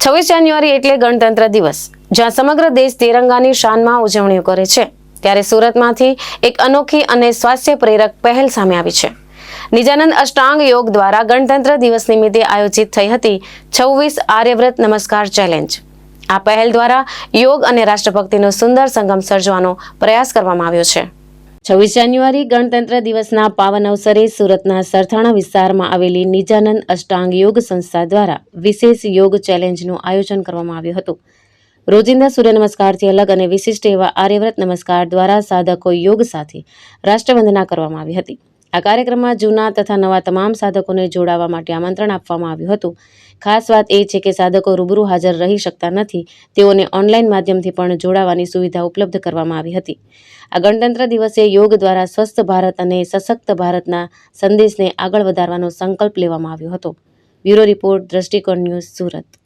26 જાન્યુઆરી એટલે ગણતંત્ર દિવસ, જ્યાં સમગ્ર દેશ તિરંગાની શાનમાં ઉજવણીઓ કરે છે, ત્યારે સુરતમાંથી એક અનોખી અને સ્વાસ્થ્ય પ્રેરક પહેલ સામે આવી છે। નિજાનંદ અષ્ટાંગ યોગ દ્વારા ગણતંત્ર દિવસ નિમિત્તે આયોજિત થઈ હતી 26 આર્યવ્રત નમસ્કાર ચેલેન્જ। આ પહેલ દ્વારા યોગ અને રાષ્ટ્રભક્તિનો સુંદર સંગમ સર્જવાનો પ્રયાસ કરવામાં આવ્યો છે। 26 જાન્યુઆરી ગણતંત્ર દિવસના પાવન અવસરે સુરતના સરથાણા વિસ્તારમાં આવેલી નિજાનંદ અષ્ટાંગ યોગ સંસ્થા દ્વારા વિશેષ યોગ ચેલેન્જનું આયોજન કરવામાં આવ્યું હતું। રોજિંદા સૂર્ય નમસ્કારથી અલગ અને વિશિષ્ટ એવા આર્યવ્રત નમસ્કાર દ્વારા સાધકો યોગ સાથે રાષ્ટ્રવંદના કરવામાં આવી હતી। આ કાર્યક્રમમાં જૂના તથા નવા તમામ સાધકોને જોડાવા માટે આમંત્રણ આપવામાં આવ્યું હતું। ખાસ વાત એ છે કે સાધકો રૂબરૂ હાજર રહી શકતા નથી, તેઓને ઓનલાઈન માધ્યમથી પણ જોડાવાની સુવિધા ઉપલબ્ધ કરવામાં આવી હતી। આ ગણતંત્ર દિવસે યોગ દ્વારા સ્વસ્થ ભારત અને સશક્ત ભારતના સંદેશને આગળ વધારવાનો સંકલ્પ લેવામાં આવ્યો હતો। બ્યુરો રિપોર્ટ, દ્રષ્ટિકોણ ન્યૂઝ, સુરત।